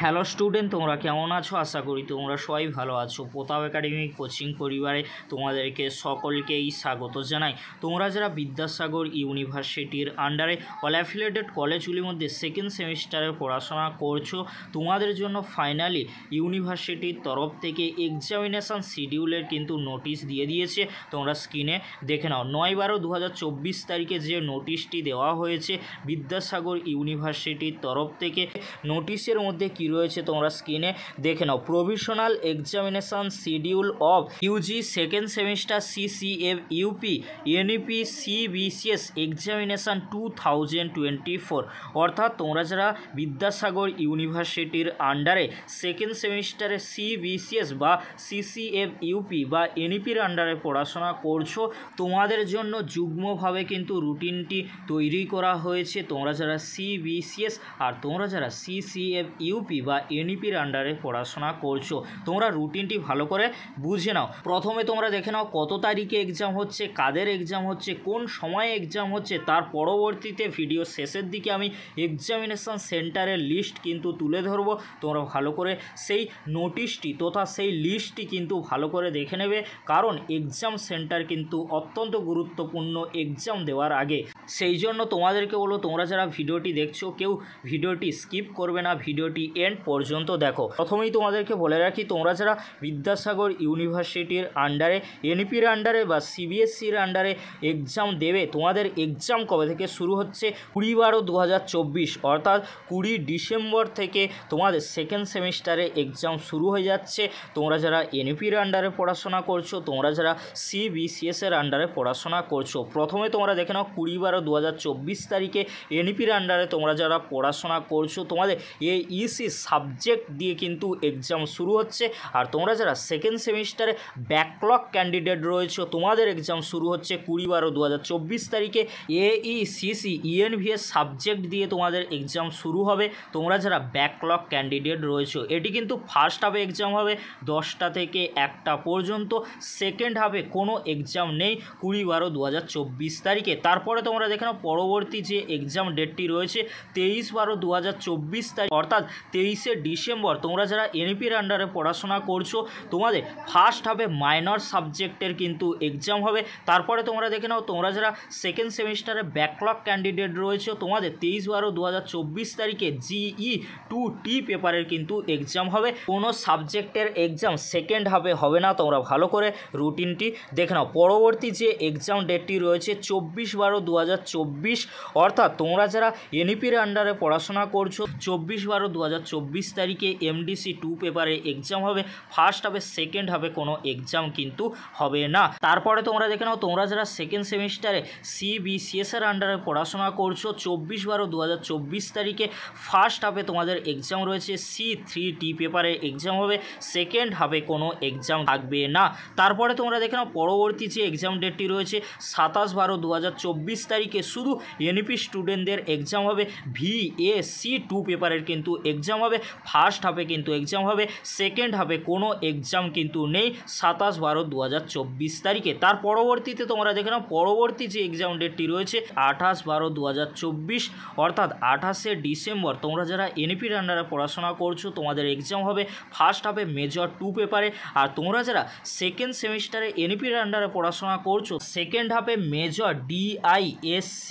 Hello student, তোমরা কেমন আছো? আশা করি তোমরা সবাই ভালো আছো। প্রতাপ একাডেমি কোচিং পরিবারে তোমাদেরকে সকলকেই স্বাগত জানাই। তোমরা যারা বিদ্যাসাগর ইউনিভার্সিটির আন্ডারে অল অ্যাফিলিয়েটেড কলেজগুলির মধ্যে সেকেন্ড সেমিস্টারের পড়াশোনা করছো, তোমাদের জন্য ফাইনালি ইউনিভার্সিটির তরফ থেকে এক্সামিনেশান শিডিউলের কিন্তু নোটিশ দিয়ে দিয়েছে। তোমরা স্ক্রিনে দেখে নাও। 9/12/2024 তারিখে যে নোটিশটি দেওয়া হয়েছে বিদ্যাসাগর ইউনিভার্সিটির তরফ থেকে, নোটিশের মধ্যে কি রয়েছে তোমরা স্ক্রিনে দেখে নাও। Provisional examination schedule of UG second semester CCF UP NEP CBCS examination 2024, অর্থাৎ তোমরা যারা বিদ্যাসাগর ইউনিভার্সিটির আন্ডারে সেকেন্ড সেমিস্টারে সিবিসিএস বা সিসিএফ ইউপি বা এনইপির আন্ডারে পড়াশোনা করছো, তোমাদের জন্য যুগ্মভাবে কিন্তু রুটিনটি তৈরি করা হয়েছে। তোমরা যারা সিবিসিএস আর তোমরা যারা সিসিএফ ইউপি বা এনইপির আন্ডারে পড়াশোনা করছো, তোমরা রুটিনটি ভালো করে বুঝে নাও। প্রথমে তোমরা দেখে নাও কত তারিখে এক্সাম হচ্ছে, কাদের এক্সাম হচ্ছে, কোন সময়ে এক্সাম হচ্ছে। তার পরবর্তীতে ভিডিও শেষের দিকে আমি এক্সামিনেশন সেন্টারের লিস্ট কিন্তু তুলে ধরবো। তোমরা ভালো করে সেই নোটিশটি তথা সেই লিস্টটি কিন্তু ভালো করে দেখে নেবে, কারণ এক্সাম সেন্টার কিন্তু অত্যন্ত গুরুত্বপূর্ণ এক্সাম দেওয়ার আগে। সেই জন্য তোমাদেরকে বলবো, তোমরা যারা ভিডিওটি দেখছো কেউ ভিডিওটি স্কিপ করবে না, ভিডিওটি এন্ড পর্যন্ত দেখো। প্রথমেই তোমাদেরকে বলে রাখি, তোমরা যারা বিদ্যাসাগর ইউনিভার্সিটির আন্ডারে এনইপির আন্ডারে বা সিবিএসসির আন্ডারে এক্সাম দেবে, তোমাদের এক্সাম কবে থেকে শুরু হচ্ছে? 20/12/2024, অর্থাৎ 20 ডিসেম্বর থেকে তোমাদের সেকেন্ড সেমিস্টারে এক্সাম শুরু হয়ে যাচ্ছে। তোমরা যারা এনইপির আন্ডারে পড়াশোনা করছো, তোমরা যারা সিবিসিএসের আন্ডারে পড়াশোনা করছো, প্রথমে তোমরা দেখে নাও 20/12/2024 তারিখে এনইপির আন্ডারে তোমরা যারা পড়াশোনা করছো, তোমাদের ইসি সাবজেক্ট দিয়ে কিন্তু এক্সাম শুরু হচ্ছে। আর তোমরা যারা সেকেন্ড সেমিস্টারে ব্যাকলগ ক্যান্ডিডেট রয়েছে, তোমাদের এক্সাম শুরু হচ্ছে 20/12/2024 তারিখে এইসিসি ইএনভিএস সাবজেক্ট দিয়ে তোমাদের এক্সাম শুরু হবে। তোমরা যারা ব্যাকলগ ক্যান্ডিডেট রয়েছে, এটি কিন্তু ফার্স্ট হাফে এক্সাম হবে 10টা থেকে 1টা পর্যন্ত। সেকেন্ড হাফে কোনো এক্সাম নেই 20/12/2024 তারিখে। তারপরে তোমরা দেখে নাও পরবর্তী যে এক্সাম ডেটটি রয়েছে 23/12/2024 তারিখ, অর্থাৎ 23শে ডিসেম্বর। তোমরা যারা এনইপির আন্ডারে পড়াশোনা করছো, তোমাদের ফার্স্ট হাফে মাইনর সাবজেক্টের কিন্তু এক্সাম হবে। তারপরে তোমরা দেখে নাও, তোমরা যারা সেকেন্ড সেমিস্টারে ব্যাকলগ ক্যান্ডিডেট রয়েছে, তোমাদের 23/12/2024 তারিখে জিই 2টি পেপারের কিন্তু এক্সাম হবে। কোনো সাবজেক্টের এক্সাম সেকেন্ড হাফে হবে না, তোমরা ভালো করে রুটিনটি দেখে নাও। পরবর্তী যে এক্সাম ডেটটি রয়েছে 24/12/2024, অর্থাৎ তোমরা যারা এনইপির আন্ডারে পড়াশোনা করছো, 24/12/2024 তারিখে এমডিসি 2 পেপারে এক্সাম হবে। ফার্স্ট হাফে সেকেন্ড হাফে কোনো এক্সাম কিন্তু হবে না। তারপরে তোমরা দেখে নাও, তোমরা যারা সেকেন্ড সেমিস্টারে সিবিসিএসের আন্ডারে পড়াশোনা করছো, 24/12/2024 তারিখে ফার্স্ট হাফে তোমাদের এক্সাম রয়েছে C3টি পেপারে এক্সাম হবে। সেকেন্ড হাফে কোনো এক্সাম থাকবে না। তারপরে তোমরা দেখে নাও পরবর্তী যে এক্সাম ডেটটি রয়েছে 27/12/2024 তারিখে শুধু এনইপি স্টুডেন্টদের এক্সাম হবে। VAC2 পেপারের কিন্তু এক্সাম হবে। ফার্স্ট হাফে কিন্তু এক্সাম হবে, সেকেন্ড হাফে কোনো এক্সাম কিন্তু নেই 27/12/2024 তারিখে। তার পরবর্তীতে তোমরা দেখে নাও পরবর্তী যে এক্সাম ডেটটি রয়েছে 28/12/2024, অর্থাৎ 28শে ডিসেম্বর। তোমরা যারা এনইপির আন্ডারে পড়াশোনা করছো, তোমাদের এক্সাম হবে ফার্স্ট হাফে মেজর 2 পেপারে। আর তোমরা যারা সেকেন্ড সেমিস্টারে এনইপির আন্ডারে পড়াশোনা করছো, সেকেন্ড হাফে মেজর DISC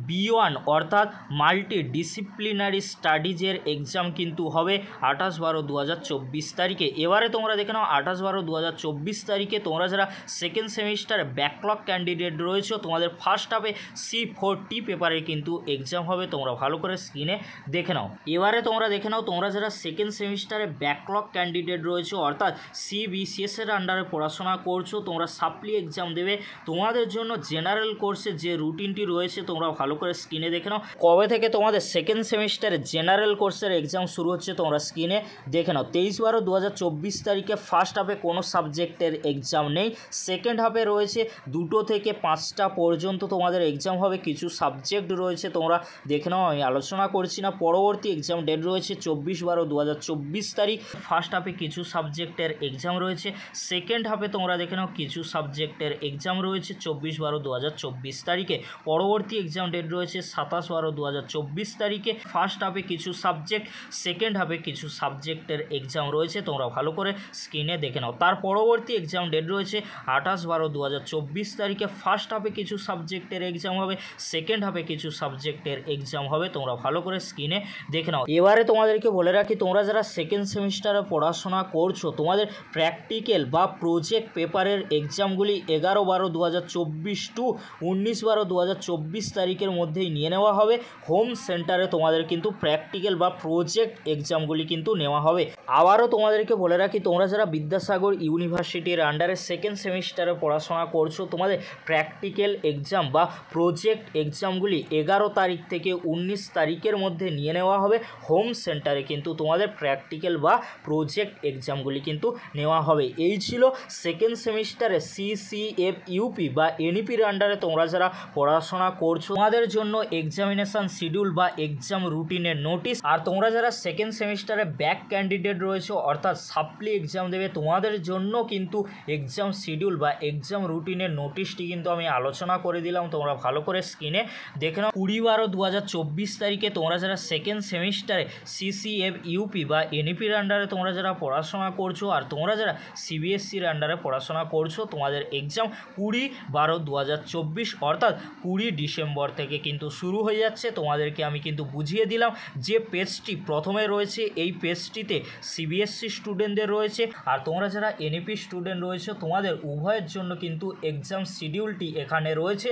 B1 অর্থাৎ মাল্টি ডিসিপ্লিনারি স্টাডিজের এক্সাম কিন্তু হবে 28/12/2024 তারিখে। এবারে তোমরা দেখে নাও 28/12/2024 তারিখে তোমরা যারা সেকেন্ড সেমিস্টারে ব্যাকলগ ক্যান্ডিডেট রয়েছে, তোমাদের ফার্স্ট হাফে C4টি পেপারে কিন্তু এক্সাম হবে। তোমরা ভালো করে স্ক্রিনে দেখে নাও। এবারে তোমরা দেখে নাও, তোমরা যারা সেকেন্ড সেমিস্টারে ব্যাকলগ ক্যান্ডিডেট রয়েছে, অর্থাৎ সিবিসিএসের আন্ডারে পড়াশোনা করছো, তোমরা সাপ্লি এক্সাম দেবে। তোমাদের জন্য জেনারেল কোর্সের যে রুটিনটি রয়েছে তোমরা ভালো করে স্ক্রিনে দেখে নাও। কবে থেকে তোমাদের সেকেন্ড সেমিস্টারে জেনারেল কোর্সের এক্সাম শুরু হচ্ছে তোমরা স্ক্রিনে দেখে নাও। 23/12/2024 তারিখে ফার্স্ট হাফে কোনো সাবজেক্টের এক্সাম নেই। সেকেন্ড হাফে রয়েছে 2টো থেকে 5টা পর্যন্ত তোমাদের এক্সাম হবে। কিছু সাবজেক্ট রয়েছে তোমরা দেখে নাও, আমি আলোচনা করছি না। পরবর্তী এক্সাম ডেট রয়েছে 24/12/2024 তারিখ। ফার্স্ট হাফে কিছু সাবজেক্টের এক্সাম রয়েছে, সেকেন্ড হাফে তোমরা দেখে নাও কিছু সাবজেক্টের এক্সাম রয়েছে 24/12/2024 তারিখে। পরবর্তী এক্সাম ডেট রয়েছে 27/12/2024 তারিখে। ফার্স্ট হাফে কিছু সাবজেক্ট, সেকেন্ড হাফে কিছু সাবজেক্টের এক্সাম রয়েছে, তোমরা ভালো করে স্ক্রিনে দেখে নাও। তার পরবর্তী এক্সাম ডেট রয়েছে 28/12/2024 তারিখে। ফার্স্ট হাফে কিছু সাবজেক্টের এক্সাম হবে, সেকেন্ড হাফে কিছু সাবজেক্টের এক্সাম হবে, তোমরা ভালো করে স্ক্রিনে দেখে নাও। এবারে তোমাদেরকে বলে রাখি, তোমরা যারা সেকেন্ড সেমিস্টারে পড়াশোনা করছো, তোমাদের প্র্যাকটিক্যাল বা প্রজেক্ট পেপারের এক্সামগুলি 11/12/2024 টু 19/12/2024 তারিখের মধ্যেই নিয়ে নেওয়া হবে। হোম সেন্টারে তোমাদের কিন্তু প্র্যাকটিক্যাল বা প্রজেক্ট এক্সামগুলি কিন্তু নেওয়া হবে। আবারও তোমাদেরকে বলে রাখি, তোমরা যারা বিদ্যাসাগর ইউনিভার্সিটির আন্ডারে সেকেন্ড সেমিস্টারে পড়াশোনা করছো, তোমাদের প্র্যাকটিক্যাল এক্সাম বা প্রজেক্ট এক্সামগুলি 11 তারিখ থেকে 19 তারিখের মধ্যে নিয়ে নেওয়া হবে। হোম সেন্টারে কিন্তু তোমাদের প্র্যাকটিক্যাল বা প্রজেক্ট এক্সামগুলি কিন্তু নেওয়া হবে। এই ছিল সেকেন্ড সেমিস্টারে CCFUP বা NEPর আন্ডারে তোমরা যারা পড়াশোনা করছো, তোমাদের জন্য এক্সামিনেশান শিডিউল বা এক্সাম রুটিনের নোটিশ। আর তোমরা যারা সেকেন্ড সেমিস্টারে ব্যাক ক্যান্ডিডেট রয়েছে, অর্থাৎ সাপ্লি এক্সাম দেবে, তোমাদের জন্য কিন্তু এক্সাম শিডিউল বা এক্সাম রুটিনের নোটিশটি কিন্তু আমি আলোচনা করে দিলাম, তোমরা ভালো করে স্ক্রিনে দেখে নাও। 20/12/2024 তারিখে তোমরা যারা সেকেন্ড সেমিস্টারে CCFUP বা NEPর আন্ডারে তোমরা যারা পড়াশোনা করছো, আর তোমরা যারা CBSEর আন্ডারে পড়াশোনা করছো, তোমাদের এক্সাম 20/12/2024 অর্থাৎ 20 ডিসেম্বর থেকে কিন্তু শুরু হয়ে যাচ্ছে। তোমাদেরকে আমি কিন্তু বুঝিয়ে দিলাম যে পেজটি প্রথমে রয়েছে, এই পেজটিতে CBSE স্টুডেন্টদের রয়েছে, আর তোমরা যারা NEP স্টুডেন্ট রয়েছে, তোমাদের উভয়ের জন্য কিন্তু এক্সাম শিডিউলটি এখানে রয়েছে।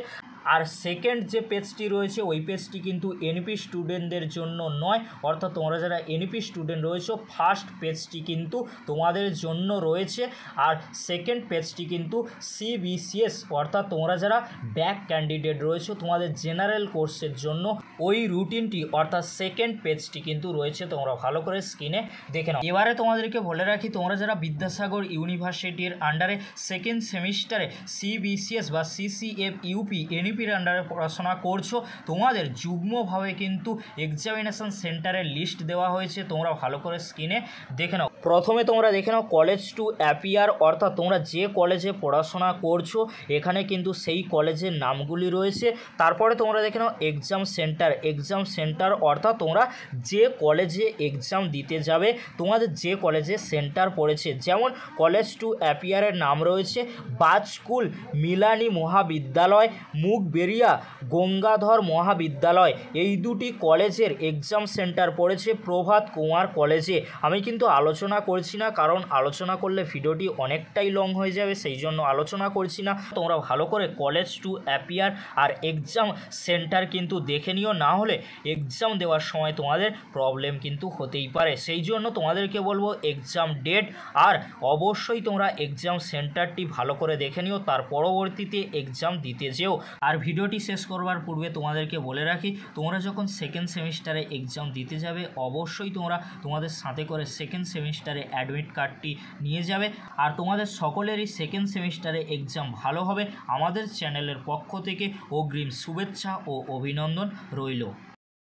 আর সেকেন্ড যে পেজটি রয়েছে, ওই পেজটি কিন্তু NEP স্টুডেন্টদের জন্য নয়, অর্থাৎ তোমরা যারা NEP স্টুডেন্ট রয়েছে, ফার্স্ট পেজটি কিন্তু তোমাদের জন্য রয়েছে। আর সেকেন্ড পেজটি কিন্তু CBCS অর্থাৎ তোমরা যারা ব্যাক ক্যান্ডিডেট রয়েছে, তোমাদের জেনারেল কোর্সের জন্য ওই রুটিনটি অর্থাৎ সেকেন্ড পেজটি কিন্তু রয়েছে, তোমরা ভালো করে স্ক্রিনে দেখে নাও। এবারে তোমাদেরকে বলে রাখি, তোমরা যারা বিদ্যাসাগর ইউনিভার্সিটির আন্ডারে সেকেন্ড সেমিস্টারে CBCS বা CCFUP NEPর আন্ডারে পড়াশোনা করছো, তোমাদের যুগ্মভাবে কিন্তু এক্সামিনেশন সেন্টারের লিস্ট দেওয়া হয়েছে, তোমরা ভালো করে স্ক্রিনে দেখে নাও। প্রথমে তোমরা দেখে নাও কলেজ টু অ্যাপিয়ার, অর্থাৎ তোমরা যে কলেজে পড়াশোনা করছো এখানে কিন্তু সেই কলেজের নামগুলি রয়েছে। তারপরে তোমরা দেখে নাও এক্সাম সেন্টার অর্থাৎ তোমরা যে কলেজে এক্সাম দিতে যাবে, তোমাদের যে কলেজে সেন্টার পড়েছে। যেমন কলেজ টু অ্যাপিয়ারের নাম রয়েছে বাজকুল মিলানি মহাবিদ্যালয়, মুগবেরিয়া গঙ্গাধর মহাবিদ্যালয়। এই দুটি কলেজের এক্সাম সেন্টার পড়েছে প্রভাত কুমার কলেজে। আমি কিন্তু আলোচনা করছি না, কারণ আলোচনা করলে ভিডিওটি অনেকটাই লং হয়ে যাবে, সেই জন্য আলোচনা করছি না। তোমরা ভালো করে কলেজ টু অ্যাপিয়ার আর এক্সাম সেন্টার কিন্তু দেখে নিও, না হলে এক্সাম দেওয়ার সময় তোমাদের প্রবলেম কিন্তু হতেই পারে। সেই জন্য তোমাদেরকে বলবো এক্সাম ডেট আর অবশ্যই তোমরা এক্সাম সেন্টারটি ভালো করে দেখে নিও, তার পরবর্তীতে এক্সাম দিতে যেও। আর ভিডিওটি শেষ করবার পূর্বে তোমাদেরকে বলে রাখি, তোমরা যখন সেকেন্ড সেমিস্টারে এক্সাম দিতে যাবে, অবশ্যই তোমরা তোমাদের সাথে করে সেকেন্ড সেমিস্টারে অ্যাডমিট কার্ডটি নিয়ে যাবে। আর তোমাদের সকলেরই সেকেন্ড সেমিস্টারে এক্সাম ভালো হবে, আমাদের চ্যানেলের পক্ষ থেকে অগ্রিম শুভেচ্ছা ও অভিনন্দন রইল।